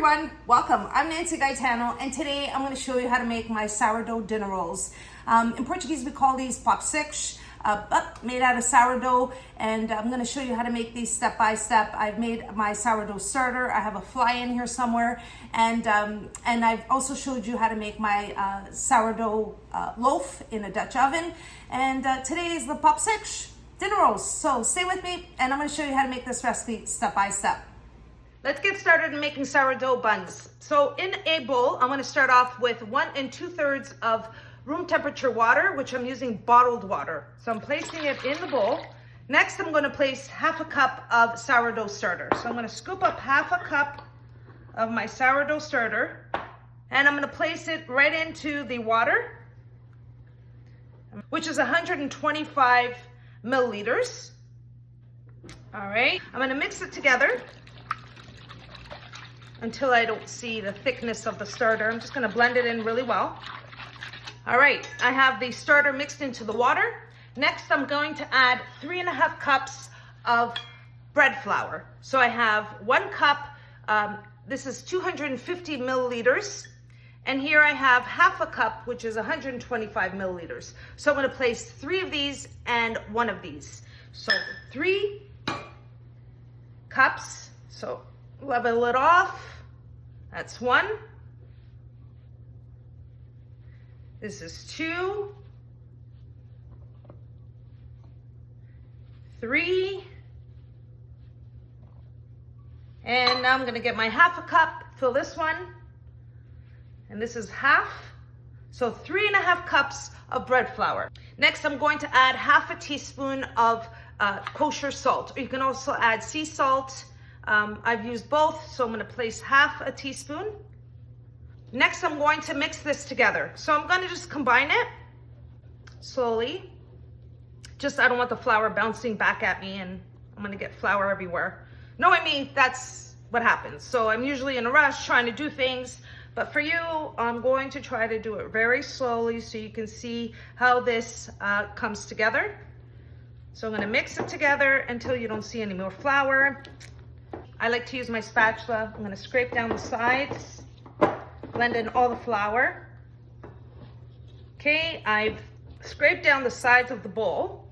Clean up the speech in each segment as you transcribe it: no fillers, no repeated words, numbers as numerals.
everyone, welcome. I'm Nancy Gaetano, and today I'm going to show you how to make my sourdough dinner rolls. In Portuguese we call these papo secos, but made out of sourdough, and I'm going to show you how to make these step by step. I've made my sourdough starter. I have a fly in here somewhere, and I've also showed you how to make my sourdough loaf in a Dutch oven. And today is the papo secos dinner rolls. So stay with me, and I'm going to show you how to make this recipe step by step. Let's get started in making sourdough buns. So in a bowl, I'm going to start off with 1 2/3 of room temperature water, which I'm using bottled water. So I'm placing it in the bowl. Next, I'm going to place 1/2 cup of sourdough starter. So I'm going to scoop up 1/2 cup of my sourdough starter, and I'm going to place it right into the water, which is 125 milliliters. All right, I'm going to mix it together until I don't see the thickness of the starter. I'm just going to blend it in really well. All right, I have the starter mixed into the water. Next, I'm going to add 3.5 cups of bread flour. So I have 1 cup, this is 250 milliliters, and here I have 1/2 cup, which is 125 milliliters. So I'm going to place 3 of these and 1 of these. So 3 cups, so level it off. That's 1. This is 2, 3, and now I'm going to get my 1/2 cup, fill this one, and this is 1/2, so 3.5 cups of bread flour. Next, I'm going to add 1/2 teaspoon of kosher salt, or you can also add sea salt. I've used both, so I'm going to place 1/2 teaspoon. Next, I'm going to mix this together. So I'm going to just combine it slowly. Just, I don't want the flour bouncing back at me and I'm going to get flour everywhere. No, I mean, that's what happens. So I'm usually in a rush trying to do things, but for you, I'm going to try to do it very slowly so you can see how this comes together. So I'm going to mix it together until you don't see any more flour. I like to use my spatula. I'm going to scrape down the sides, blend in all the flour. Okay, I've scraped down the sides of the bowl.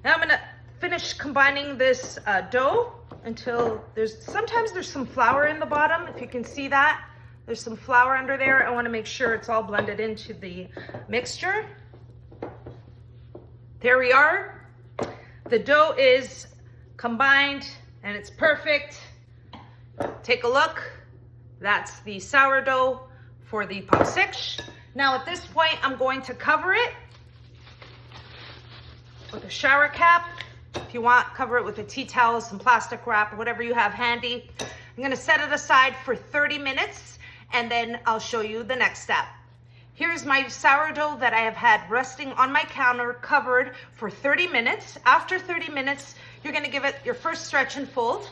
Now I'm going to finish combining this dough until sometimes there's some flour in the bottom. If you can see that, there's some flour under there. I want to make sure it's all blended into the mixture. There we are. The dough is combined and it's perfect. Take a look. That's the sourdough for the papo secos. Now at this point, I'm going to cover it with a shower cap. If you want, cover it with a tea towel, some plastic wrap, or whatever you have handy. I'm going to set it aside for 30 minutes, and then I'll show you the next step. Here's my sourdough that I have had resting on my counter, covered for 30 minutes. After 30 minutes, you're going to give it your first stretch and fold.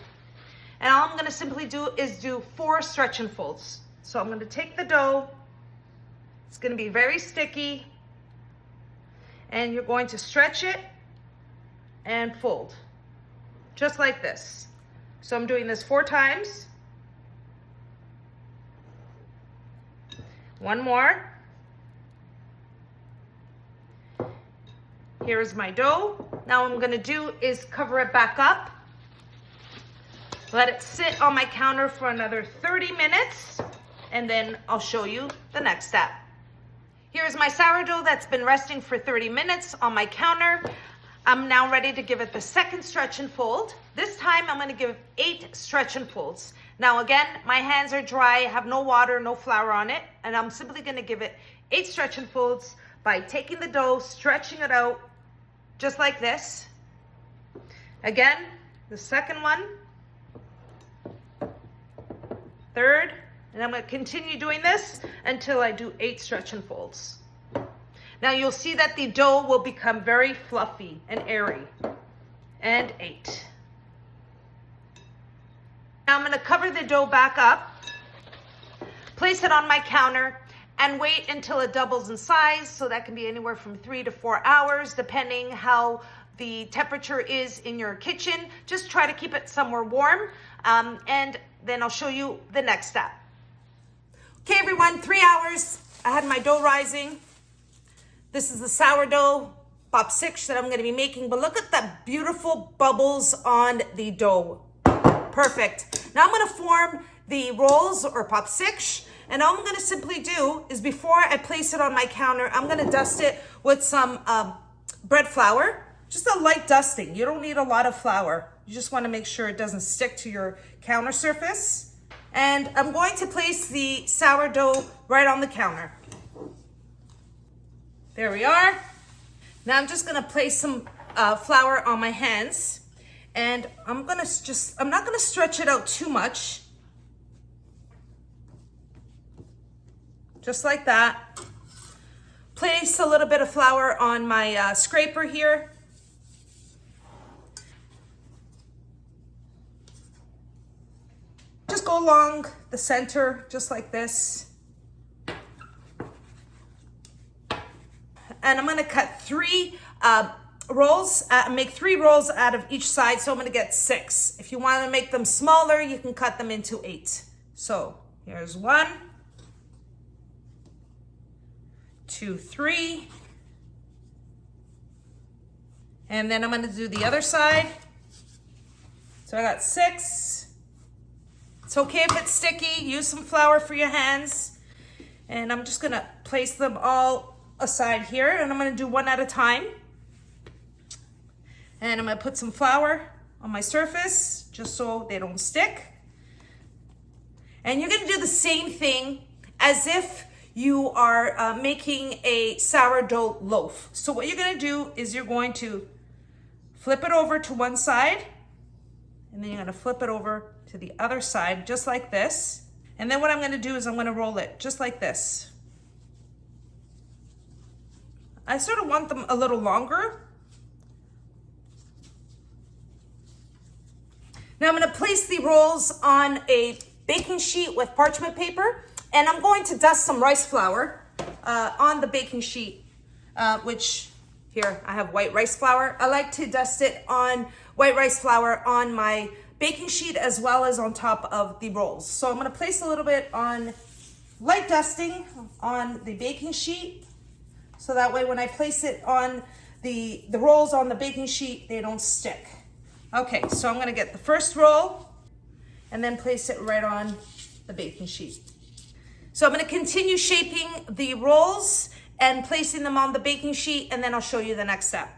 And all I'm going to simply do is do 4 stretch and folds. So I'm going to take the dough. It's going to be very sticky. And you're going to stretch it and fold. Just like this. So I'm doing this 4 times. 1 more. Here's my dough. Now what I'm going to do is cover it back up. Let it sit on my counter for another 30 minutes, and then I'll show you the next step. Here's my sourdough that's been resting for 30 minutes on my counter. I'm now ready to give it the second stretch and fold. This time I'm going to give 8 stretch and folds. Now again, my hands are dry, I have no water, no flour on it, and I'm simply going to give it 8 stretch and folds by taking the dough, stretching it out, just like this. Again, the second one. Third, and I'm going to continue doing this until I do 8 stretch and folds. Now you'll see that the dough will become very fluffy and airy. And 8. Now I'm going to cover the dough back up, place it on my counter, and wait until it doubles in size. So that can be anywhere from 3 to 4 hours, depending how the temperature is in your kitchen. Just try to keep it somewhere warm, and then I'll show you the next step. Okay, everyone, 3 hours. I had my dough rising. This is the sourdough Papo secos that I'm going to be making, but look at the beautiful bubbles on the dough. Perfect. Now I'm going to form the rolls or Papo secos, and all I'm going to simply do is before I place it on my counter, I'm going to dust it with some bread flour, just a light dusting. You don't need a lot of flour. You just want to make sure it doesn't stick to your counter surface. And I'm going to place the sourdough right on the counter. There we are. Now I'm just gonna place some flour on my hands, and I'm not gonna stretch it out too much. Just like that. Place a little bit of flour on my scraper here. Just go along the center, just like this. And I'm gonna cut 3 rolls, make 3 rolls out of each side, so I'm gonna get 6. If you wanna make them smaller, you can cut them into 8. So here's 1, 2, 3. And then I'm gonna do the other side. So I got 6. It's okay if it's sticky, use some flour for your hands. And I'm just gonna place them all aside here, and I'm gonna do one at a time. And I'm gonna put some flour on my surface just so they don't stick. And you're gonna do the same thing as if you are making a sourdough loaf. So what you're gonna do is you're going to flip it over to one side, and then you're gonna flip it over to the other side, just like this. And then what I'm gonna do is I'm gonna roll it just like this. I sort of want them a little longer. Now I'm gonna place the rolls on a baking sheet with parchment paper, and I'm going to dust some rice flour on the baking sheet, which here I have white rice flour. I like to dust it on white rice flour on my baking sheet as well as on top of the rolls. So I'm gonna place a little bit on light dusting on the baking sheet, so that way when I place it on the rolls on the baking sheet, they don't stick. Okay, so I'm gonna get the first roll and then place it right on the baking sheet. So I'm gonna continue shaping the rolls and placing them on the baking sheet, and then I'll show you the next step.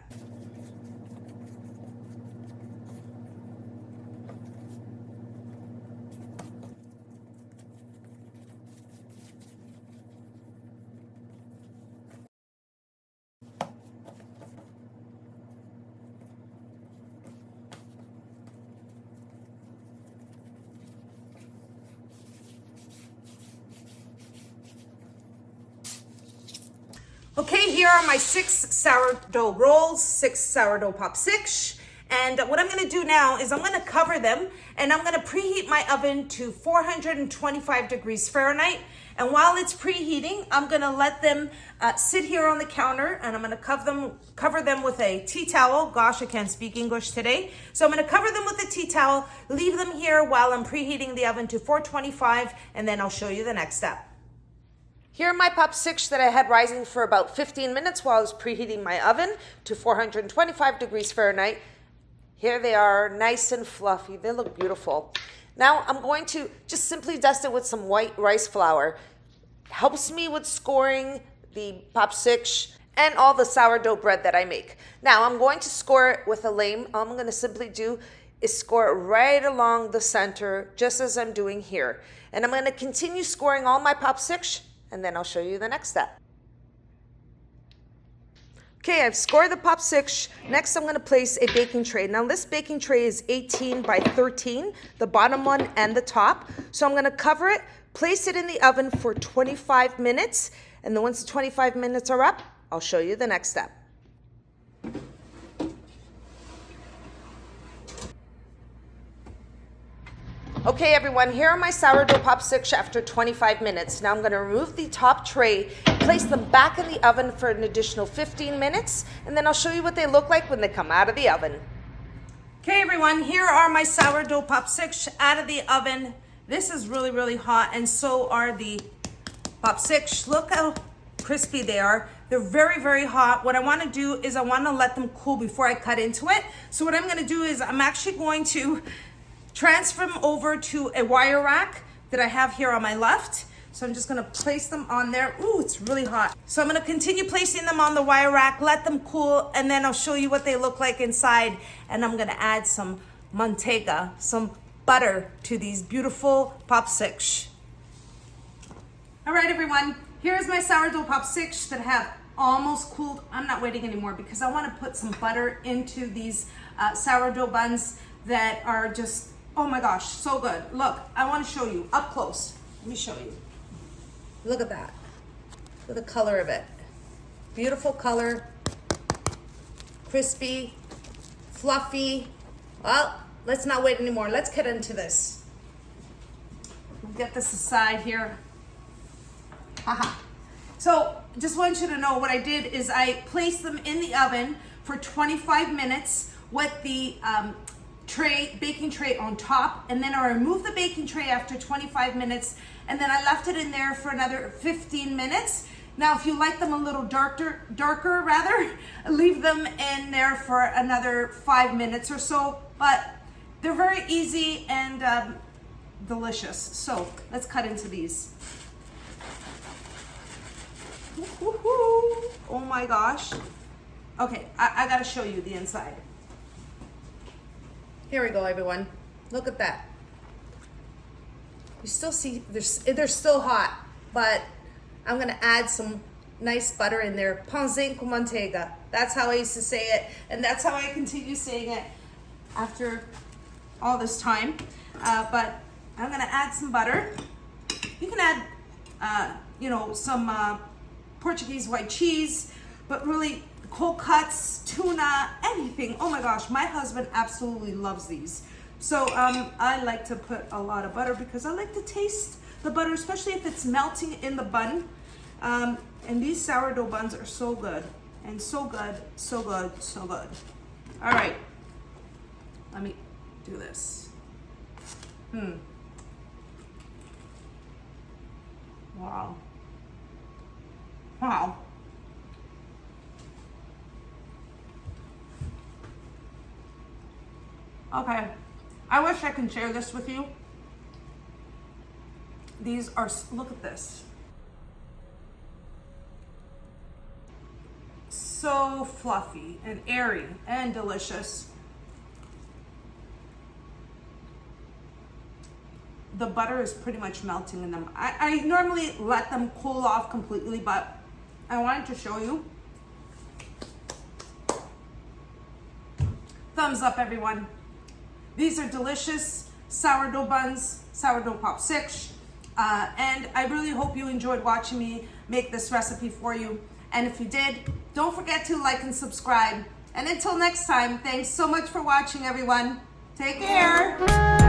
Okay, here are my 6 sourdough rolls, 6 sourdough Papo secos. And what I'm gonna do now is I'm gonna cover them, and I'm gonna preheat my oven to 425 degrees Fahrenheit. And while it's preheating, I'm gonna let them sit here on the counter, and I'm gonna cover them with a tea towel. Gosh, I can't speak English today. So I'm gonna cover them with a tea towel, leave them here while I'm preheating the oven to 425, and then I'll show you the next step. Here are my Papo secos that I had rising for about 15 minutes while I was preheating my oven to 425 degrees Fahrenheit. Here they are, nice and fluffy. They look beautiful. Now I'm going to just simply dust it with some white rice flour. Helps me with scoring the Papo secos and all the sourdough bread that I make. Now I'm going to score it with a lame. All I'm going to simply do is score it right along the center, just as I'm doing here. And I'm going to continue scoring all my Papo secos, and then I'll show you the next step. Okay, I've scored the Papo secos. Next, I'm gonna place a baking tray. Now this baking tray is 18 by 13, the bottom one and the top. So I'm gonna cover it, place it in the oven for 25 minutes, and then once the 25 minutes are up, I'll show you the next step. Okay everyone, here are my sourdough Papo secos after 25 minutes. Now I'm gonna remove the top tray place them back in the oven for an additional 15 minutes, and then I'll show you what they look like when they come out of the oven. Okay everyone, here are my sourdough popsicks out of the oven. This is really, really hot, and so are the popsicks. Look how crispy they are. They're very, very hot. What I want to do is I want to let them cool before I cut into it. So what I'm going to do is I'm actually going to transfer them over to a wire rack that I have here on my left. So I'm just going to place them on there. Ooh, it's really hot. So I'm going to continue placing them on the wire rack, let them cool, and then I'll show you what they look like inside. And I'm going to add some manteca, some butter to these beautiful popsicks. All right, everyone. Here's my sourdough popsicks that have almost cooled. I'm not waiting anymore because I want to put some butter into these sourdough buns that are just, oh my gosh, so good. Look, I want to show you up close. Let me show you. Look at that. Look at the color of it. Beautiful color. Crispy. Fluffy. Well, let's not wait anymore. Let's get into this. Get this aside here. Haha. So just want you to know what I did is I placed them in the oven for 25 minutes with the baking tray on top, and then I removed the baking tray after 25 minutes, and then I left it in there for another 15 minutes. Now, if you like them a little darker rather, leave them in there for another 5 minutes or so, but they're very easy and delicious. So let's cut into these. Oh my gosh. Okay, I gotta show you the inside. Here we go, everyone. Look at that. You still see, they're still hot, but I'm gonna add some nice butter in there. Pãezinhos com manteiga. That's how I used to say it, and that's how I continue saying it after all this time. But I'm gonna add some butter. You can add, some Portuguese white cheese, but really cold cuts, tuna, anything. Oh my gosh, my husband absolutely loves these. So I like to put a lot of butter because I like to taste the butter, especially if it's melting in the bun. And these sourdough buns are so good, and so good, so good, so good. All right, let me do this. Wow. Wow. Okay, I wish I could share this with you. These are, look at this. So fluffy and airy and delicious. The butter is pretty much melting in them. I normally let them cool off completely, but I wanted to show you. Thumbs up, everyone. These are delicious sourdough buns, sourdough popsicks, and I really hope you enjoyed watching me make this recipe for you. And if you did, don't forget to like and subscribe. And until next time, thanks so much for watching, everyone. Take care.